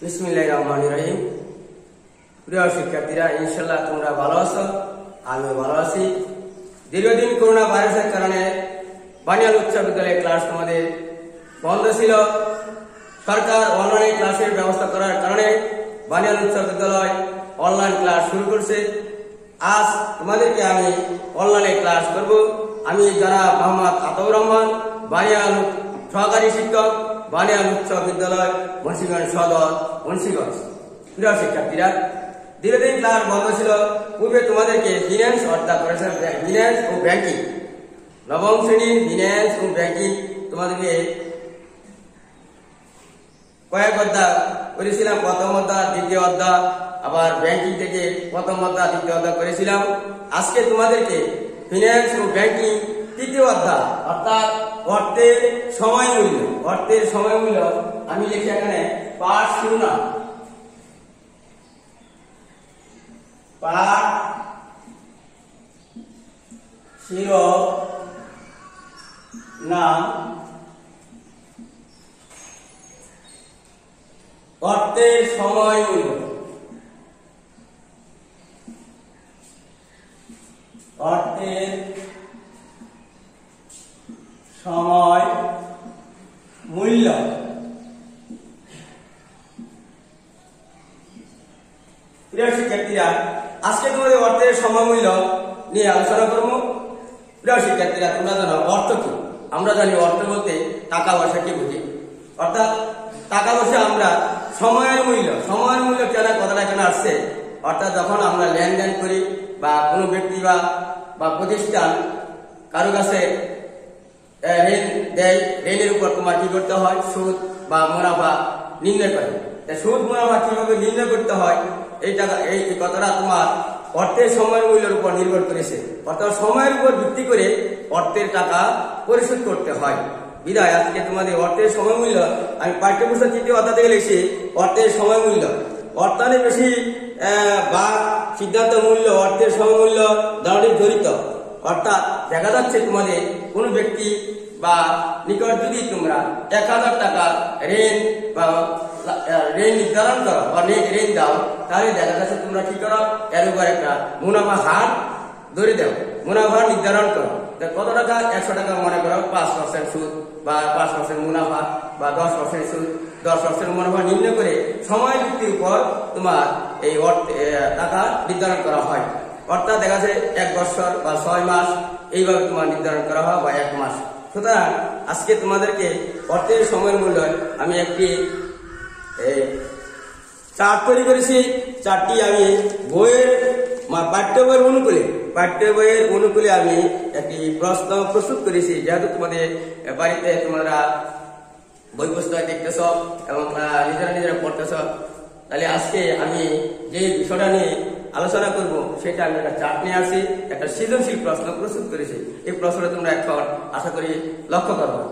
বিসমিল্লাহির রহমানির রহিম। প্রিয় শিক্ষার্থীরা, ইনশাআল্লাহ তোমরা ভালো আছো, আমিও ভালো আছি। দীর্ঘদিন করোনা ভাইরাসের কারণে বানিয়াল উচ্চ বিদ্যালয়ের ক্লাস তোমাদের বন্ধ ছিল। সরকার অনলাইন ক্লাসের ব্যবস্থা করার কারণে বানিয়াল উচ্চ বিদ্যালয় অনলাইন ক্লাস শুরু করছে। আজ তোমাদেরকে আমি অনলাইনে ক্লাস করব। আমি জনাব মোহাম্মদ আতাউর রহমান, বানিয়াল সহকারী শিক্ষক, বানিয়াল উচ্চ বিদ্যালয়, মুন্সিগঞ্জ সদর, মুন্সিগঞ্জ। প্রিয় শিক্ষার্থীরা, দীর্ঘদিন ক্লাস বন্ধ ছিল। পূর্বে তোমাদেরকে ফিন্যান্স অর্থাৎ ফিন্যান্স ও ব্যাংকিং, নবম শ্রেণীর ফিন্যান্স ও ব্যাংকিং তোমাদেরকে কয়েক অধ্যায় করেছিলাম। প্রথম অধ্যায়, দ্বিতীয় অধ্যায়, আবার ব্যাংকিং থেকে প্রথম অধ্যায়, দ্বিতীয় অধ্যায় করেছিলাম। আজকে তোমাদেরকে ফিন্যান্স ও ব্যাংকিং তৃতীয় অধ্যায় অর্থাৎ অর্থের সময় মূল্য। অর্থের সময় মূল্য আমি লিখি এখানে পাঠ শিরোনাম। পাঠ শিরোনাম অর্থের সময় মূল্য। অর্থের সময় মূল্য। প্রিয় শিক্ষার্থীরা, আজকে তোমাদের অর্থের সময় মূল্য নিয়ে আলোচনা করব। প্রিয় শিক্ষার্থীরা, তোমরা জানো অর্থ কি? আমরা জানি অর্থ বলতে টাকা পয়সাকে বুঝি। অর্থাৎ টাকা পয়সা আমরা সময়ের মূল্য। সময়ের মূল্য কেন, কথাটা কেন আসছে? অর্থাৎ যখন আমরা লেনদেন করি বা কোনো ব্যক্তি বা প্রতিষ্ঠান কারো কাছে ঋণ দেয়, ঋণের উপর তোমার কি করতে হয়? সুদ বা মুনাফা নির্ণয় করে। সুদ মুনাফা কিভাবে নির্ণয় করতে হয়, এই কথাটা তোমার অর্থের সময়ের মূল্যের উপর নির্ভর করেছে। অর্থাৎ সময়ের উপর ভিত্তি করে অর্থের টাকা পরিশোধ করতে হয়। বিদায় আজকে তোমাদের অর্থের সময় মূল্য আমি পাঠ্যপুস্তক তৃতীয় অধ্যায় থেকে লিখছি অর্থের সময় মূল্য। অর্থায়নে বেশি বা সিদ্ধান্ত মূল্য অর্থের সময় মূল্য দাঁড়িয়ে জড়িত। অর্থাৎ দেখা যাচ্ছে তোমাদের কোনো ব্যক্তি বা নিকট যদি তোমরা 1000 টাকা ঋণ বা ঋণ নির্ধারণ করো বা ঋণ দাও, তাহলে দেখা যাচ্ছে তোমরা কি করো? এর উপর একটা মুনাফা হার ধরে দাও, মুনাফা নির্ধারণ করো। কত টাকা? 100 টাকা মনে করো, 5% সুদ বা 5% মুনাফা বা 10% সুদ, 10% মুনাফা নির্ণয় করে সময় ভিত্তির উপর তোমার এই টাকা নির্ধারণ করা হয়। অর্থাৎ দেখা যাচ্ছে 1 বছর বা 6 মাস এইভাবে তোমার নির্ধারণ করা হয় বা 1 মাস। সুতরাং আজকে তোমাদেরকে অর্থের সময়ের মূল্য আমি একটি চার্ট তৈরি করেছি। চার্টটি আমি পাঠ্য বইয়ের অনুকূলে আমি একটি প্রশ্ন প্রস্তুত করেছি। যেহেতু তোমাদের বাড়িতে তোমরা বই পুস্তক দেখতেছ এবং নিজেরা পড়তেছ, তাহলে আজকে আমি যে বিষয়টা নিয়ে আলোচনা করব সেটা আমি একটা চার্ট নিয়ে আসি, একটা সৃজনশীল প্রশ্ন প্রস্তুত করেছি। এই প্রশ্নটা তোমরা এখন আশা করি লক্ষ্য করবো।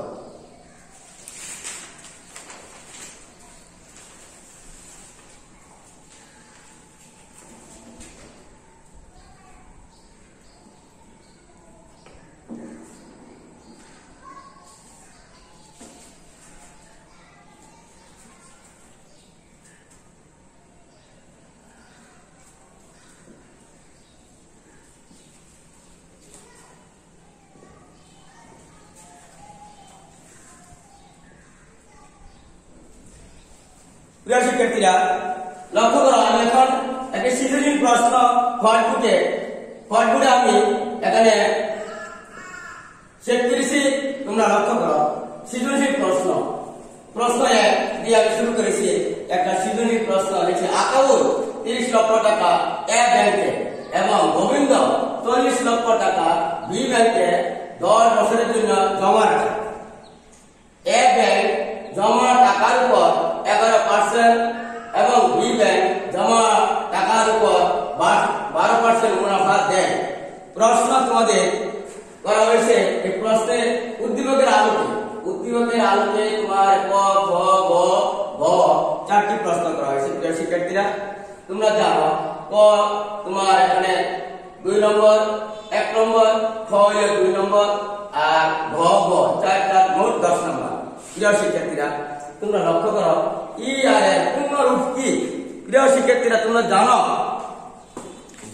প্রিয় শিক্ষার্থীরা, লক্ষ্য করো, আমি এখন একটি সৃজনশীল প্রশ্ন হটবুটে আমি এখানে সেট করেছি। তোমরা লক্ষ্য করো, সৃজনশীল প্রশ্ন 1 দিয়ে আমি শুরু করেছি। একটা সৃজনশীল প্রশ্ন লিখছি, আকাউল 30 লক্ষ টাকা এ ব্যাংকে এবং গোবিন্দ 40 লক্ষ টাকা বি ব্যাংকে 10 বছরের জন্য জমা রাখে। এ ব্যাংক জমা টাকার উপর 11% এবং বি ব্যাংক জমা টাকার উপর 12% মুনাফা দেয়। প্রশ্ন তোমাদের করা হয়েছে এই প্রশ্নের উদ্দীপকের আলোকে তোমার ক, খ, গ, ঘ 4টি প্রশ্ন করা হয়েছে। প্রিয় শিক্ষার্থীরা, তোমরা জানো ক তোমার এখানে 2 নম্বর, 1 নম্বর, খ হইলে 2 নম্বর আর ঘ 4 মোট 10 নম্বর। প্রিয় শিক্ষার্থীরা, তোমরা লক্ষ্য করো ই আর এর পূর্ণরূপ প্রিয় শিক্ষার্থীরা তোমরা জানো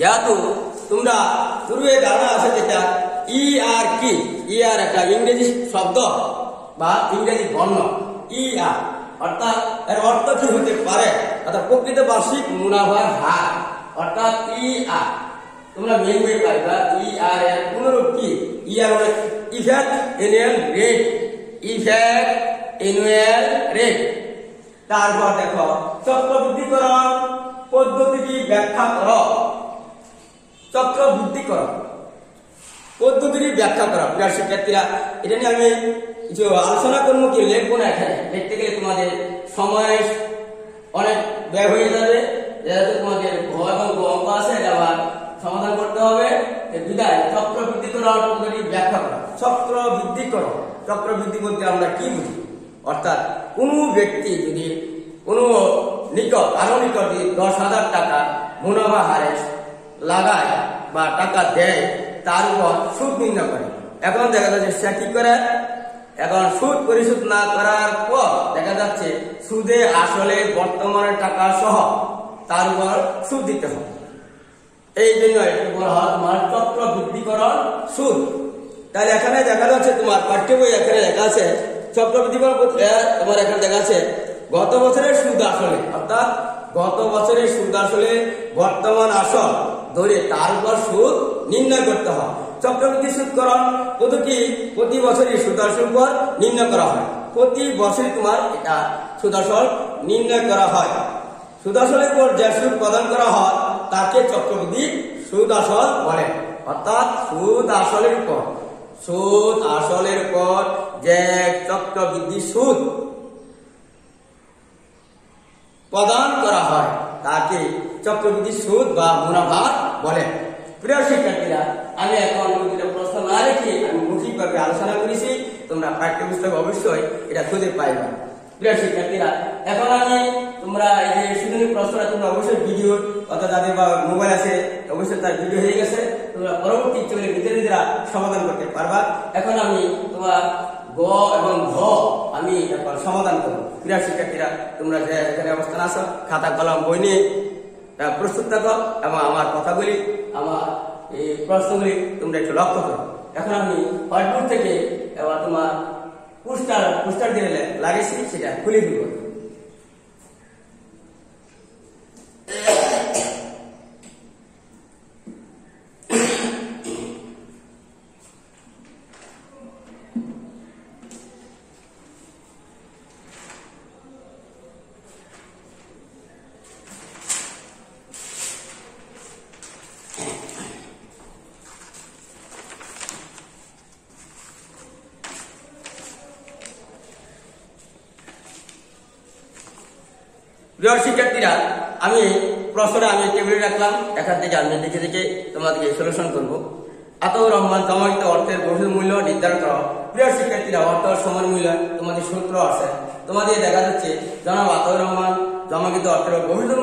যেহেতু তোমরা পূর্বে ধারণা আছে যেটা ই আর কি, ই আর একটা ইংরেজি শব্দ বা ইংরেজি বর্ণ ই আর, অর্থাৎ এর অর্থ কি হতে পারে, অর্থাৎ প্রকৃত বার্ষিক মুনাফার হার অর্থাৎ ই আর। তোমরা মেন বই পাইবা ই আর এর পুনরূপ কি, ই আর হলো effect annual rate, effect annual rate. তারপর দেখো চক্রবৃদ্ধিকরণ পদ্ধতিটি ব্যাখ্যা করো, চক্রবৃদ্ধিকরণ পদ্ধতিটি ব্যাখ্যা করা। প্রিয় শিক্ষার্থীরা এটা নিয়ে আমি কিছু আলোচনা করবো, কি লিখবো না, এখানে লিখতে গেলে তোমাদের সময় অনেক ব্যয় হয়ে যাবে, যেহেতু তোমাদের ঘ এবং গ অঙ্ক আছে এটা আবার সমাধান করতে হবে। বিদায় চক্রবৃদ্ধিকরণ পদ্ধতি ব্যাখ্যা করা। চক্রবৃদ্ধিকরণ, চক্রবৃদ্ধি বলতে আমরা কি বুঝি, অর্থাৎ কোনো ব্যক্তি যদি কোনো নিকট আরো নিকট 10,000 টাকা মুনাফা হারে লাগায় বা টাকা দেয়, তার উপর সুদ নির্ণয় করে। এখন দেখা যাচ্ছে সে কি করে, এখন সুদ পরিশোধ না করার পর দেখা যাচ্ছে সুদে আসলে বর্তমানে টাকা সহ তার উপর সুদ দিতে হবে। এই জন্য এটাকে বলা হয় তোমার চক্রবৃদ্ধিকরণ সুদ। তাহলে এখানে দেখা যাচ্ছে তোমার পাঠ্য বই এখানে লেখা আছে চক্রবৃদ্ধিকরণ তোমার এখানে দেখা আছে গত বছরের সুদ আসলে, অর্থাৎ গত বছরের সুদ আসলে বর্তমান আসল ধরে তার উপর সুদ নির্ণয় করতে হয়। চক্রবৃদ্ধি সুদকরণ পদ্ধতি প্রতি বছরই সুদ আসল উপর নির্ণয় করা হয়। প্রতি বছরই তোমার এটা সুদ আসল নির্ণয় করা হয়। সুদ আসলের পর যে সুদ প্রদান করা হয় তাকে চক্রবৃদ্ধি সুদ আসল বলে। অর্থাৎ সুদ আসলের উপর যে চক্রবৃদ্ধি সুদ প্রদান করা হয় তাকে চক্রবৃদ্ধি সুদ বা মুনাফা বলে। প্রিয় শিক্ষার্থীরা আমি এখন প্রশ্ন না রেখে আমি মৌখিকভাবে আলোচনা করেছি, তোমরা পাঠ্যপুস্তক অবশ্যই এটা খুঁজে পাইবা। প্রিয় শিক্ষার্থীরা এখন আমি তোমরা এই যে শুধু প্রশ্নটা তোমরা অবশ্যই ভিডিও, অর্থাৎ যাদের বা মোবাইল আছে অবশ্যই তার ভিডিও হয়ে গেছে, তোমরা পরবর্তী চলে নিজেরা সমাধান করতে পারবা। এখন আমি তোমার গ এবং ঘ আমি এখন সমাধান করবো। প্রিয় শিক্ষার্থীরা তোমরা যে এখানে অবস্থান আছো খাতা কলম বই নিয়ে প্রস্তুত থাকো এবং আমার কথাগুলি আমার এই প্রশ্নগুলি তোমরা একটু লক্ষ্য করো। এখন আমি হোয়াইটবোর্ড থেকে এবার তোমার পোস্টার দিয়ে লাগিয়েছি সেটা খুলে দিব। প্রিয় শিক্ষার্থীরা আমি প্রশ্নটা আমি টেবিলে রাখলাম, এখান থেকে আমি দেখে দেখে তোমাদেরকে সলিউশন করবো। আতাউর রহমান জমাকৃত অর্থের বহির্ভূত মূল্য নির্ধারণ করো। প্রিয় শিক্ষার্থীরা অর্থ সমান মূল্য তোমাদের সূত্র আছে, তোমাদের দেখা যাচ্ছে জনাব আতাউর রহমান জমাকৃত অর্থের বহির্ভূত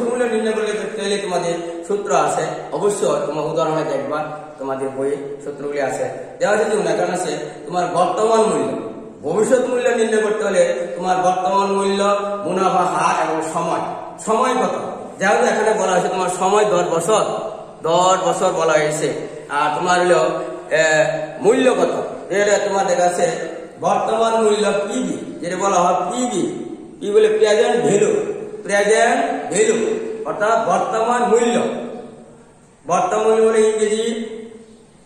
মূল্য নির্ণয় করলে চাইলে তোমাদের সূত্র আছে, অবশ্যই তোমার উদাহরণে দেখবা তোমাদের বইয়ে সূত্রগুলি আছে। দেওয়া যাচ্ছে উদাহরণ আছে তোমার বর্তমান মূল্য, ভবিষ্যৎ মূল্য নির্ণয় করতে হলে তোমার বর্তমান মূল্য, মুনাফা হার এবং সময় কত। যেহেতু এখানে বলা হয়েছে তোমার সময় 10 বছর বলা হয়েছে, আর তোমার হলো মূল্য কত, যেটা তোমার দেখা যাচ্ছে বর্তমান মূল্য পিবি, যেটা বলা হয় পিবি বলে প্রেজেন্ট ভ্যালু, অর্থাৎ বর্তমান মূল্য বলে ইংরেজি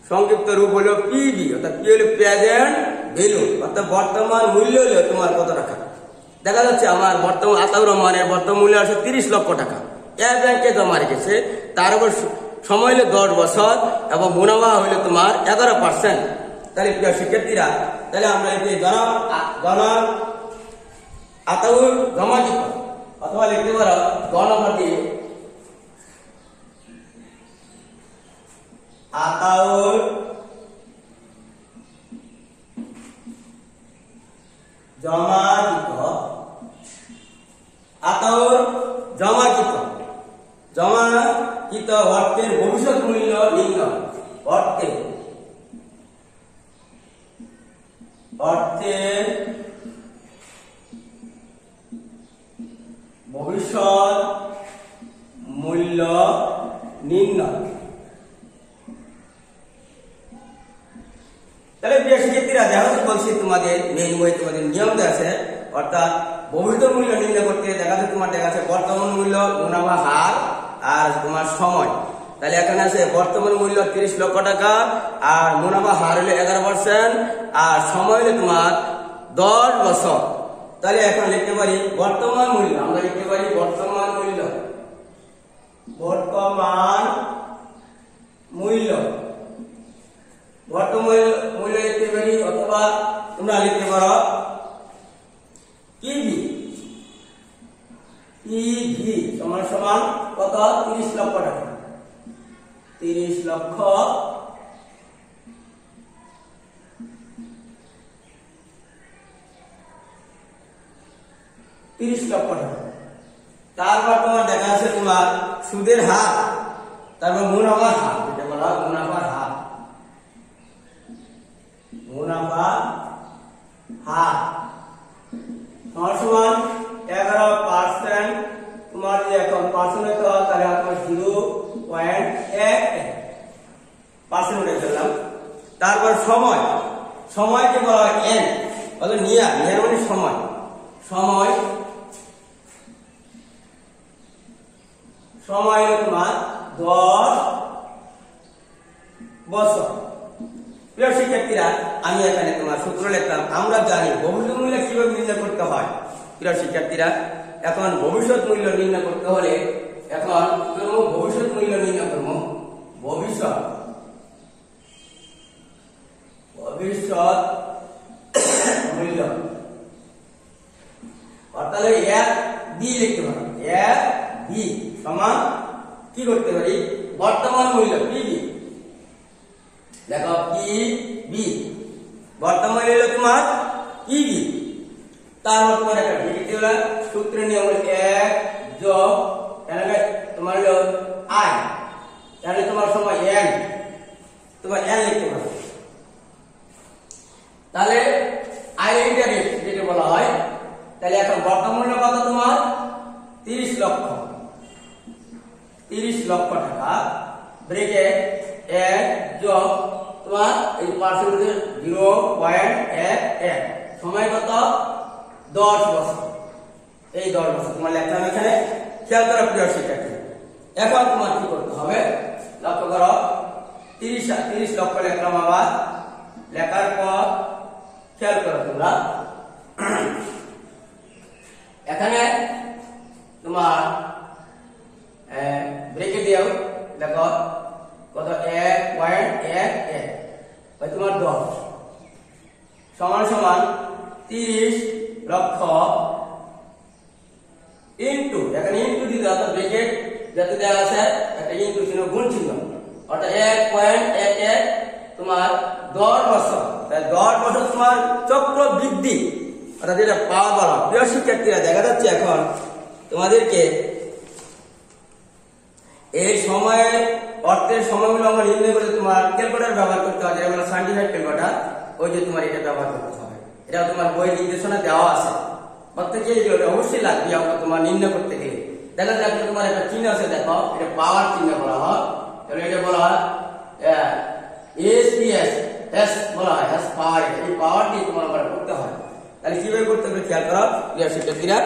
সংক্ষিপ্ত রূপ হলো পিবি, অর্থাৎ পি হলো প্রেজেন্ট ভ্যালু, অর্থাৎ বর্তমান মূল্য হলো তোমার কত টাকা। দেখা যাচ্ছে আমার বর্তমান আতাউর রহমানের বর্তমান মূল্য আছে 30 লক্ষ টাকা, এর ব্যাংকে জমা রেখেছে, তার উপর সময় হলো 10 বছর এবং মুনাফা হইলো তোমার 11%। তাহলে প্রিয় শিক্ষার্থীরা তাহলে আমরা এতে জনাব আতাউর জমাকৃত অথবা লিখতে পারো গণনা দিয়ে আতাউর জমাকৃত অর্থের ভবিষ্যৎ মূল্য নির্ণয়। অর্থের ভবিষ্যৎ নির্ণয়। তাহলে প্রিয় শিক্ষার্থীরা, যেহেতু বলছি তোমাদের মেইন বই তোমাদের নিয়ম দেওয়া আছে, অর্থাৎ ভবিষ্যৎ মূল্য নির্ণয় করতে দেখাচ্ছে বর্তমান মূল্য, মুনাফা হার আর তোমার সময়। তাহলে এখানে আছে বর্তমান মূল্য 30 লক্ষ টাকা, আর মুনাফা হার হলো 11%, আর সময় হলো তোমার 10 বছর। তাহলে এখন লিখতে পারি বর্তমান মূল্য, আমরা লিখতে পারি বর্তমান মূল্য, বর্তমান মূল্য, বর্তমান মূল্য লিখতে পারি, অথবা তোমরা লিখতে পারো পিভি। পিভি সমান সমান কত? 30 লক্ষ টাকা। 30 লক্ষ টাকা। তারপর তোমার দেখা আছে তোমার সুদের হার, তারপর মুনাফার হার, যেটা বলা হয় মুনাফার হার, মুনাফা হার সমান সমান 11%। তোমার যে এখন পার্সেন্ট হতে হয়, তাহলে আপনার 0.1% উঠে ফেললাম। তারপর সময়, সময়কে বলা হয় এন, বলে নিয়ার মানে সময়, সময় সময় তোমার 10 বছর। প্রিয় শিক্ষার্থীরা, আমি এখানে তোমার সূত্র লিখলাম। আমরা জানি ভবিষ্যৎ মূল্য কিভাবে নির্ণয় করতে হয়। প্রিয় শিক্ষার্থীরা, এখন ভবিষ্যৎ মূল্য নির্ণয় করতে হলে এখন ভবিষ্যৎ মূল্য নির্ণয় করবো। ভবিষ্যৎ মূল্য অর্থাৎ এক বি লিখতে পারো। এক বি সমান কি করতে পারি? বর্তমান মূল্য পিবি। দেখো পিবি বর্তমান মূল্য তোমার পিবি, তারপর তোমার একটা ভিত্তি হলো সূত্র নিয়ম 1 যোগ তোমার হলো আই, তাহলে তোমার সময় এন, তোমার এন লিখতে পারো। তাহলে আই ইন্টারেস্ট যেটা বলা হয়। তাহলে এখন বর্তমান মূল্য কত তোমার? 30 লক্ষ। 30 লক্ষ টাকা ব্রেকেট 1 যোগ তোমার এই পার্সেন্টেজ 0.11, সময় কত? 10 বছর। এই 10 বছর তোমার লিখলাম এখানে। খেয়াল করো প্রিয় শিক্ষার্থী, এখন তোমার কি করতে হবে? লক্ষ্য করো, 30 লক্ষ লিখলাম। আবার লেখার পর খেয়াল করো তোমরা, এখানে তোমার ব্রেকেট দিও। দেখো কত? 1.11 তোমার 10 সমান সমান 30 লক্ষ ইন্টু, এখানে ইন্টু দিতে হবে, ব্রেকেট যাতে দেওয়া আছে একটা ইন্টু চিহ্ন, গুণ চিহ্ন, অর্থাৎ 1.11 তোমার 10 বছর। 10 বছর তোমার চক্র বৃদ্ধি, অর্থাৎ যেটা পাওয়া বলা। প্রিয় শিক্ষার্থীরা, দেখা যাচ্ছে এখন তোমাদেরকে এই সময়ের অর্থের সময়গুলো আমরা নির্ণয় করে তোমার ক্যালকুলেটর ব্যবহার করতে হবে, যেটা বলা সাইন্টিফিক ক্যালকুলেটর। ওই যে তোমার এটা ব্যবহার করতে হবে, এটা তোমার বই নির্দেশনা দেওয়া আছে। প্রত্যেকে এটা অবশ্যই লাগবে আমরা তোমার নির্ণয় করতে গেলে। দেখা যাচ্ছে তোমার একটা চিহ্ন আছে, দেখো এটা পাওয়ার চিহ্ন বলা হয়। তাহলে এটা বলা হয় এস বলা হয়, এস পাওয়ার। এই পাওয়ারটি তোমার আবার করতে হয়। তাহলে কিভাবে করতে হবে খেয়াল করো প্রিয় শিক্ষার্থীরা।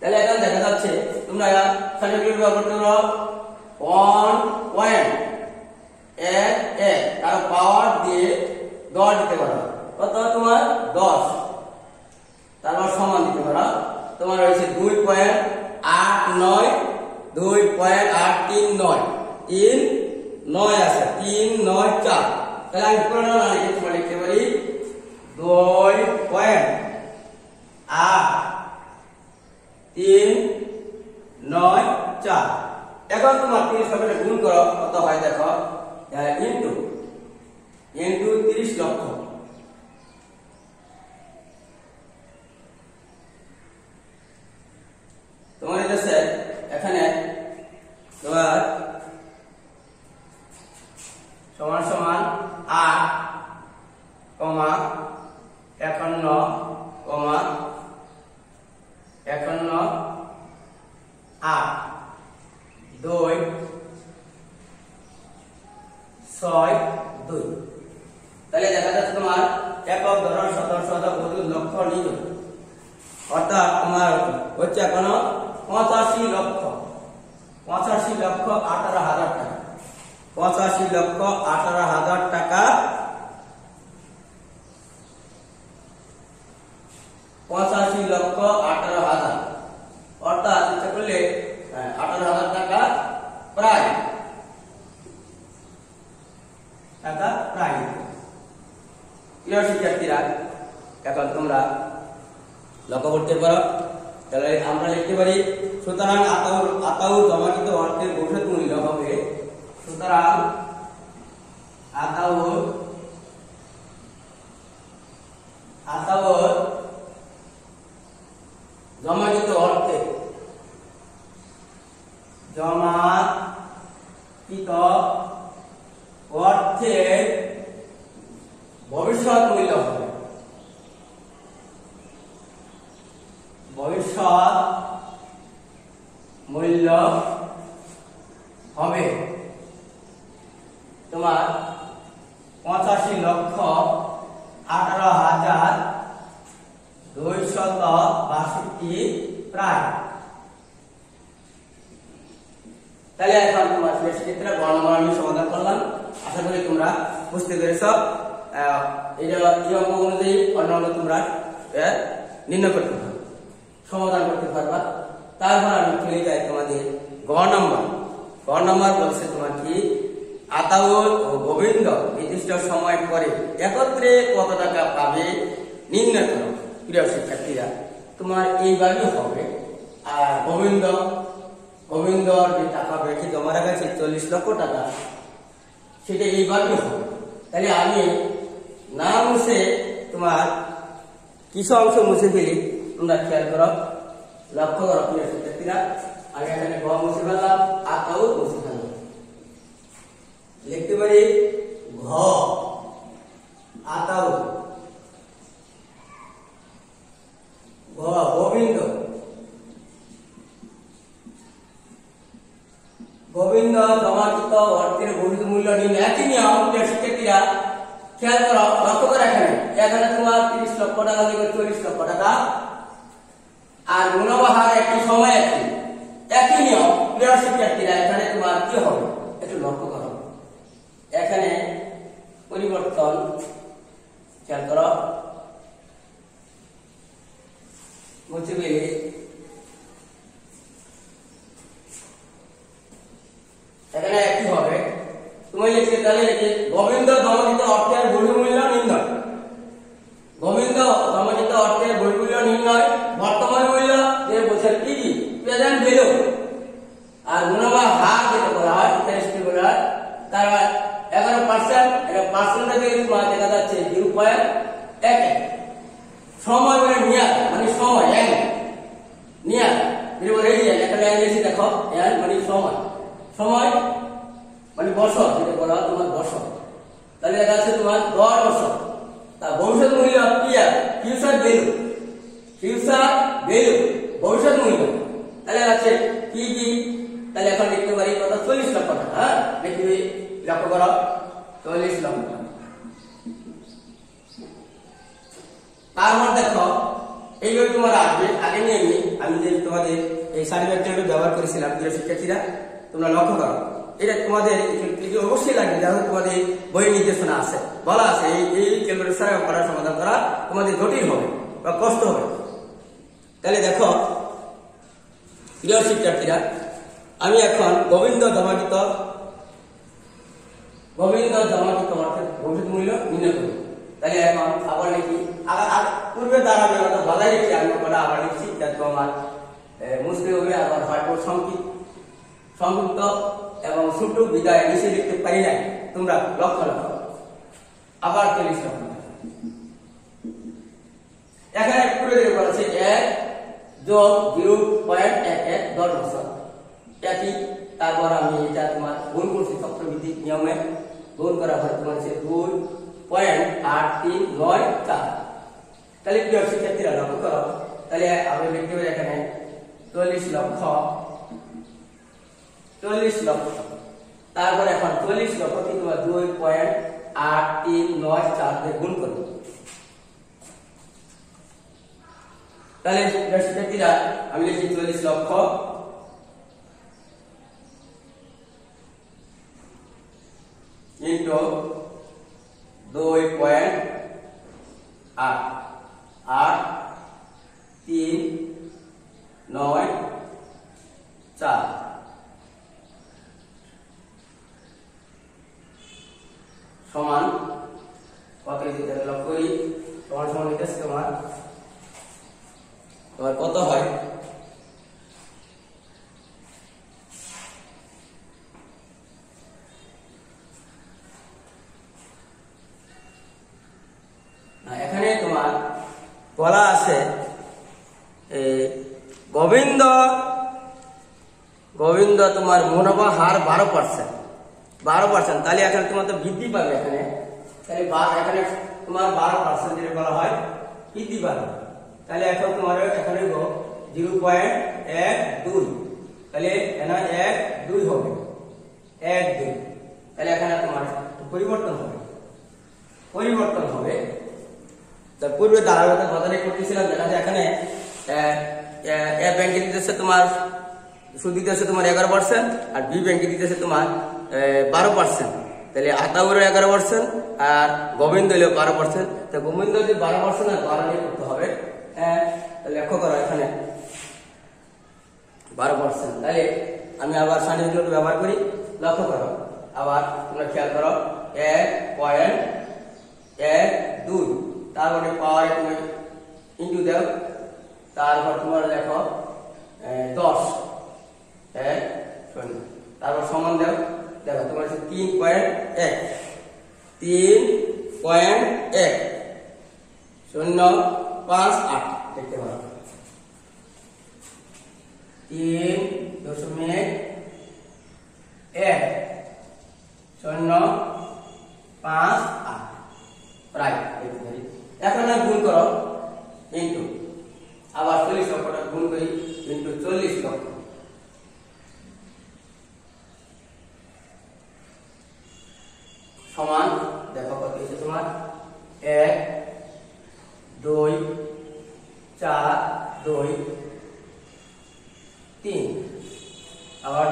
তাহলে এখন দেখা যাচ্ছে তোমরা সাইন্টিফিক ব্যবহার করতে পারো 1.11 আর পাওয়ার দিয়ে 10 দিতে পারো। কত তোমার? 10। তারপর সমান দিতে পারো। তোমার হয়েছে 2.89, 2.839, 3.9 আছে, 3.94। তাহলে আমি পুরো না লিখে তোমার লিখতে পারি 2.8394। এখন তোমার 30 লক্ষ গুণ করো, কত হয় দেখো, ইন্টু 30 লক্ষ। তোমার এটা স্যার এখানে তোমার সমান সমান 8, 51, 8। লক্ষ নিবে, অর্থাৎ তোমার হচ্ছে এখন 85 লক্ষ 18,000 টাকা, 85,18,000 টাকা, 85,18,000 অর্থাৎ ইচ্ছা করলে 18,000 টাকা প্রায় প্রিয় শিক্ষার্থীরা, এখন তোমরা লক্ষ্য করতে পারো। তাহলে আমরা লিখতে পারি সুতরাং আতাউ জমাকৃত অর্থের ভবিষ্যৎ মূল্য হবে, সুতরাং আতাউ জমাকৃত অর্থের ভবিষ্যৎ মূল্য হবে, তোমার 85,18,262 প্রায়। তাহলে এখন তোমার সেক্ষেত্রে বর্ণমালা আমি সমাধান করলাম, আশা করি তোমরা বুঝতে পেরেছ। এটা নিয়ম অনুযায়ী অন্যান্য তোমরা নির্ণয় করতে পারবে, সমাধান করতে পারবা। তারপর আমি চলে যাই তোমাদের গ নাম্বার বলছে তোমার কি, আতাউল ও গোবিন্দ নির্দিষ্ট সময় পরে একত্রে কত টাকা পাবে নির্ণয় করো। প্রিয় শিক্ষার্থীরা, তোমার এইভাবে হবে। আর গোবিন্দর যে টাকা বেশি জমা রাখা 40 লক্ষ টাকা, সেটা এইভাবে হবে। তাহলে আমি না মুছে তোমার কিছু অংশ মুছে ফেলি, তোমরা খেয়াল করো, লক্ষ্য করো। প্রিয় শিক্ষার্থীরা, আমি এখানে গ মুছে ফেললাম, আতাউ মুছে ফেললাম, লিখতে পারি ঘ আতাউ, ঘ গোবিন্দ জমাকৃত অর্থের ভবিষ্যৎ মূল্য নির্ণয়। একই নিয়ম। প্রিয় শিক্ষার্থীরা, খেয়াল করো, লক্ষ্য করে এখানে তোমার 30 লক্ষ টাকা থেকে 40 লক্ষ টাকা, আর মুনাফা হার একই, সময় একই নিয়ম। প্রিয় শিক্ষার্থীরা, এখানে তোমার কি হবে একটু লক্ষ্য করো, এখানে পরিবর্তন খেয়াল করো, মুছে ফেলি। এখানে একই হবে। তুমি লিখতে তাহলে গোবিন্দ জমাকৃত অর্থের বহির্মূল্য নির্ণয়, গোবিন্দ জমাকৃত অর্থের বহির্মূল্য নির্ণয়, বর্তমান মূল্য যে বছর কি প্রেজেন্ট ভ্যালু, আর মুনাফা হার যেটা বলা হয় তার 11%, এটা পার্সেন্টেজে তোমার দেখা যাচ্ছে 0.11। সময় মানে নিয়ার, মানে সময় নিয়ার, এখানে ইংলিশে দেখো মানে সময় মানে বছর, যেটা বলা হয় তোমার বছর। তাহলে দেখা যাচ্ছে তোমার 10 বছর। তার ভবিষ্যৎ মূল্য ফিউচার ভ্যালু ভবিষ্যৎ মূল্য। তাহলে আছে কি, তাহলে এখন লিখতে পারি কত, 40 লক্ষ টাকা। হ্যাঁ, লিখবি, লক্ষ্য করো, 40 লক্ষ টাকা। তারপর দেখো এইভাবে তোমার আসবে। আগে নিয়ে আমি যে তোমাদের এই সার্টিফিকেটটা ব্যবহার করেছিলাম, প্রিয় শিক্ষার্থীরা, তোমরা লক্ষ্য করো, এটা তোমাদের অবশ্যই লাগবে। যারা তোমাদের বই নির্দেশনা আছে, বলা আছে এই ক্যালকুলেশন করার সমাধান করা তোমাদের জটিল হবে বা কষ্ট হবে। তাহলে দেখো প্রিয় শিক্ষার্থীরা, আমি এখন গোবিন্দ জমাকৃত অর্থের ভবিষ্যৎ মূল্য নির্ণয় করি। তাহলে এখন আবার লিখি, পূর্বে দ্বারা আমি বলাই লিখি, আমি আবার লিখছি, যাতে আমার মুসলিম হবে। আবার হয়তো সংযুক্ত এবং ছোট বিদায় নিচে লিখতে পারি নাই, তোমরা লক্ষ্য রাখো। আবার 40 লক্ষ। এখানে পুরো বলেছে 1 যোগ 0.11 10 বছর একই। তারপর আমি এটা তোমার গুণ করছি চক্রবৃদ্ধি নিয়মে, গুণ করা হয় তোমার 2.8394। তাহলে প্রিয় শিক্ষার্থীরা লক্ষ্য করো, তাহলে আমি লিখতে পারি এখানে 40 লক্ষ। তারপর এখন 40 লক্ষ কি তোমার 2.8394 দিয়ে গুণ করবে। তাহলে শিক্ষার্থীরা আমি লিখি 40 লক্ষ ইন্টু 2.8 8 3 9 4 সমান কত দিতে লক্ষ্য করি সমান সমান লিখেছি তোমার কত হয় এখানে তোমার বলা আছে গোবিন্দ তোমার মুনাফা হার 12%, তাহলে এখানে তোমার তো বৃদ্ধি পাবে এখানে, তাহলে এখানে তোমার 12% যেটা বলা হয় বৃদ্ধি পাবে, তাহলে এখন তোমার এখানে 0.12, তাহলে এখানে 1 2 হবে 1 2, তাহলে এখানে তোমার পরিবর্তন হবে তার পূর্বে ধারাবাহিকতা বজায় করতেছিলাম, দেখা যায় এখানে এ ব্যাংকে দিতেছে তোমার সুদ দিতেছে তোমার 11% আর বি ব্যাংকে দিতেছে তোমার 12%, তাহলে আতাউর 11% আর গোবিন্দ হলো 12%, তো গোবিন্দ যদি 12% আর 12 নিয়ে করতে হবে, লক্ষ্য করো এখানে 12%, তাহলে আমি আবার সার্টিফিকেট ব্যবহার করি, লক্ষ্য করো আবার তোমরা খেয়াল করো 1.12, তারপরে পাওয়ারে তুমি ইন্টু দাও, তারপর তোমার দেখো 10 তারপর সমান দাও, দেখো তোমার 3.1 0.58 দেখতে পারো 3.1 প্রায় দেখতে পারি। এখন গুণ করো ইন্টু আবার 40 লক্ষটা গুণ করি ইন্টু 40 লক্ষ সমান দেখো কত হয়েছে তোমার 1 2 4 2 3 আবার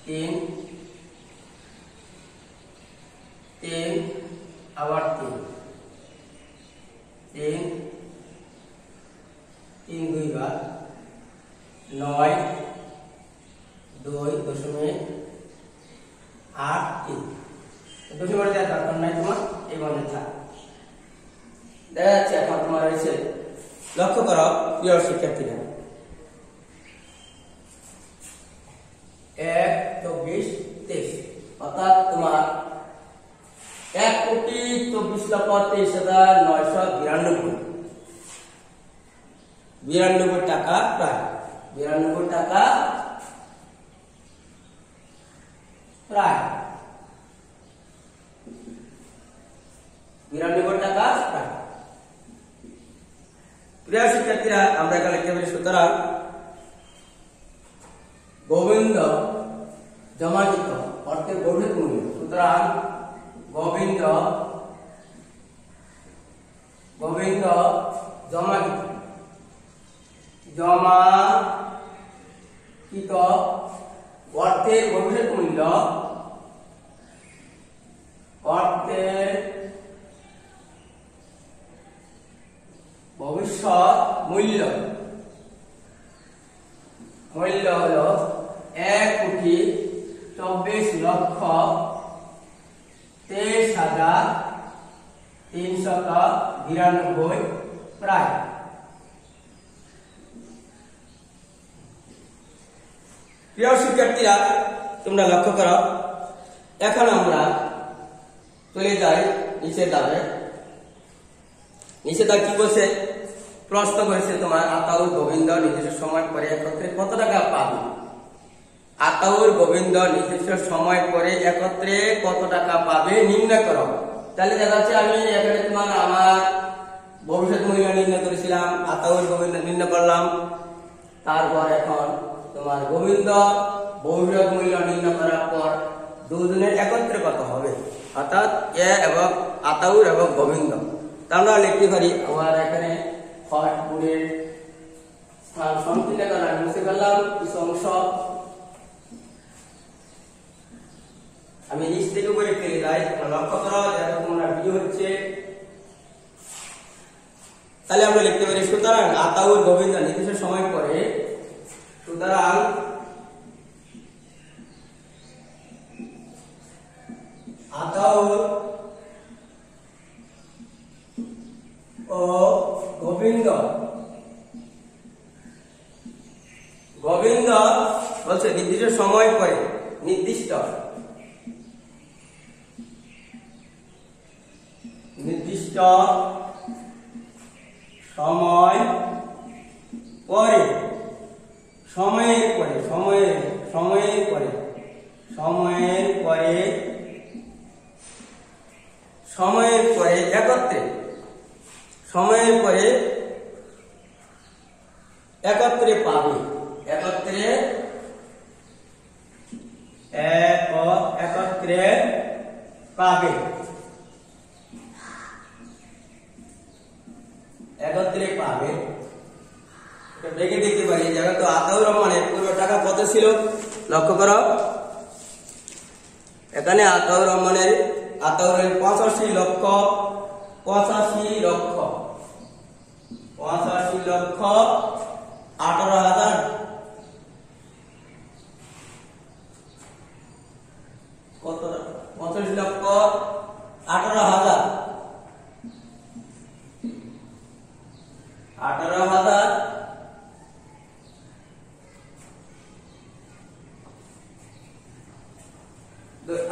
3 আবার 3 2 বার 9 2.83 দশমিক দেওয়ার দরকার নাই তোমার, এই মনে থাক। দেখা যাচ্ছে এখন তোমার রয়েছে, লক্ষ্য করো প্রিয় শিক্ষার্থীরা 1.24 অর্থাৎ তোমার 1,23,992 টাকা, প্রায় 92 টাকা, প্রায় 92 টাকা প্রায়। প্রিয় শিক্ষার্থীরা আমরা এখানে লিখতে পারি, সুতরাং গোবিন্দ জমাকৃত অর্থের গভীর মূল্য, সুতরাং গোবিন্দ জমাকৃত অর্থের ভবিষ্যৎ মূল্য, অর্থের ভবিষ্যৎ মূল্য হলো 1,24,23,392 প্রায়। প্রিয় শিক্ষার্থীরা তোমরা লক্ষ্য করো, এখন আমরা চলে যাই নিচের দাগে। নিচের দাগ কি বলছে, প্রশ্ন করেছে তোমার আতাউর গোবিন্দ নির্দিষ্ট সময় পরে একত্রে কত টাকা পাবে। আতাউর গোবিন্দ নির্দিষ্ট সময় পরে একত্রে কত টাকা পাবে নির্ণয় করো। তাহলে দেখা যাচ্ছে আমি এখানে তোমার আমার ভবিষ্যৎ মূল্য নির্ণয় করেছিলাম, আতাউর গোবিন্দ নির্ণয় করলাম, তারপর এখন তোমার গোবিন্দ ভবিষ্যৎ মূল্য নির্ণয় করার পর দুজনের একত্রে কত হবে, অর্থাৎ এ এবং আতাউর এবং গোবিন্দ। তা আমরা লিখতে পারি আমার এখানে সংকীর্ণ কারণ আমি মুছে ফেললাম কিছু অংশ, আমি নিচ থেকে উপরে ফেলে যাই। লক্ষ্য করো যাতে তোমরা ভিডিও হচ্ছে। তাহলে আমরা লিখতে পারি সুতরাং আতাউর গোবিন্দ নির্দিষ্ট সময় পরে, সুতরাং আতাউর ও গোবিন্দ বলছে নির্দিষ্ট সময় পরে, নির্দিষ্ট সময় পরে, সময়ের পরে একত্রে পাবে, একত্রে পাবে, দেখে দেখতে পারি। যেহেতু আতাউর রহমানের পুরো টাকা কত ছিল লক্ষ্য করো, এখানে আতাউর রহমানের 85 লক্ষ 18,000 কত 85 লক্ষ 18,000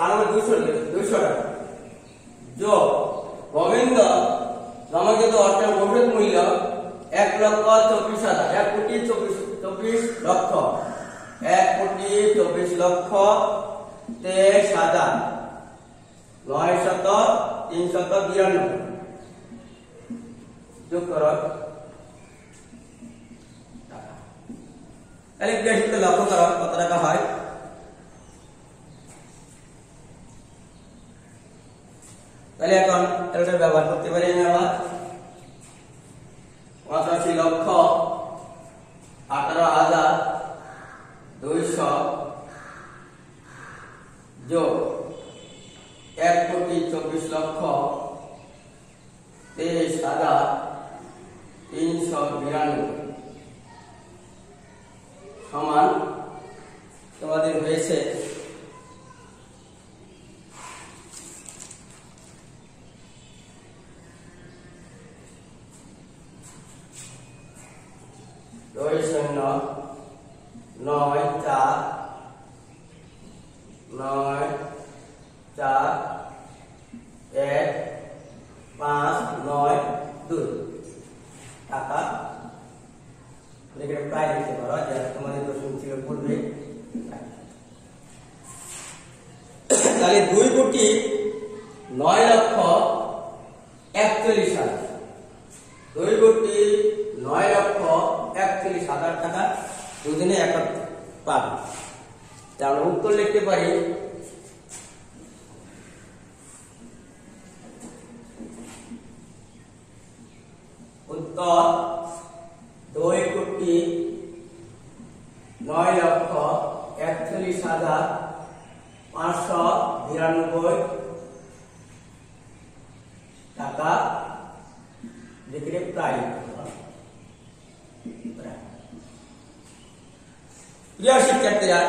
আর 200 টাকা যোগ গোবিন্দ জমাকৃত অর্থের ভবিষ্যৎ মূল্য 1,24,000, 1,24,23,992 যোগ করো টাকা। তাহলে বেশিতে লক্ষ্য করো কত টাকা হয়। তাহলে এখন ক্যালকুলেটর ব্যবহার করতে পারি আমি আবার 85,18,200 যোগ 1,24,23,392 সমান তোমাদের হয়েছে 2 টাকা। প্রায় লিখতে পারো যে তোমাদের প্রশ্ন ছিল পূর্বে। তাহলে 2,09,41,000, 2,09,41,000 টাকা দুদিনে একত্রে পাবে। তাহলে উত্তর লিখতে পারি উত্তর 2,09,41,592 টাকা লিখলে প্রায়। প্রিয় শিক্ষার্থীরা,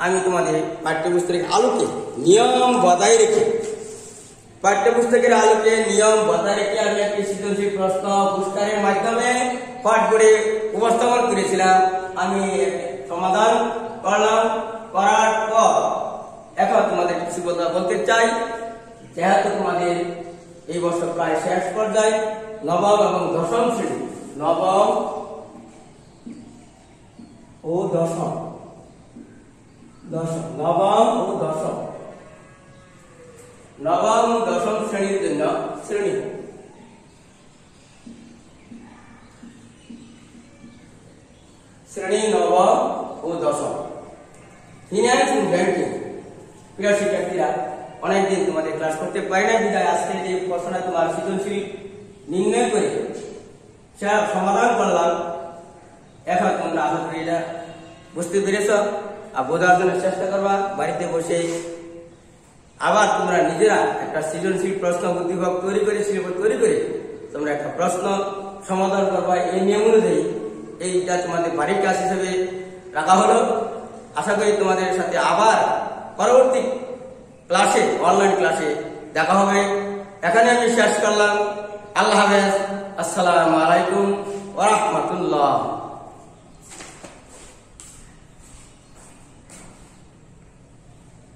আমি তোমাদের পাঠ্যপুস্তকের আলোকে নিয়ম বজায় রেখে আমি একটি সৃজনশীল প্রশ্ন পুরস্কারের মাধ্যমে পাঠ করে উপস্থাপন করেছিলাম। আমি সমাধান করলাম, করার পর এখন তোমাদের কিছু কথা বলতে চাই। যেহেতু তোমাদের এই বছর প্রায় শেষ পর্যায়ে, নবম এবং দশম শ্রেণী, নবম ও দশম শ্রেণীর জন্য শ্রেণী নবম ও দশম ফিনান্স ও ব্যাংকিং। প্রিয় শিক্ষার্থীরা, অনেকদিন তোমাদের ক্লাস করতে পারি না, বিদায় আজকে যে প্রশ্নটা তোমার সৃজনশীল নির্ণয় করে সমাধান করলাম, দেখো তোমরা আশা করি এটা বুঝতে পেরেছ আর বোঝার জন্য চেষ্টা করবা। বাড়িতে বসে আবার তোমরা নিজেরা একটা সৃজনশীল প্রশ্ন বুদ্ধিভাব তৈরি করে তোমরা একটা প্রশ্ন সমাধান করবা। এই নিয়ম অনুযায়ী এইটা তোমাদের বাড়ির কাজ হিসেবে রাখা হলো। আশা করি তোমাদের সাথে আবার পরবর্তী ক্লাসে, অনলাইন ক্লাসে দেখা হবে। এখানে আমি শেষ করলাম। আল্লাহ হাফেজ। আসসালামু আলাইকুম ওয়া রাহমাতুল্লাহ।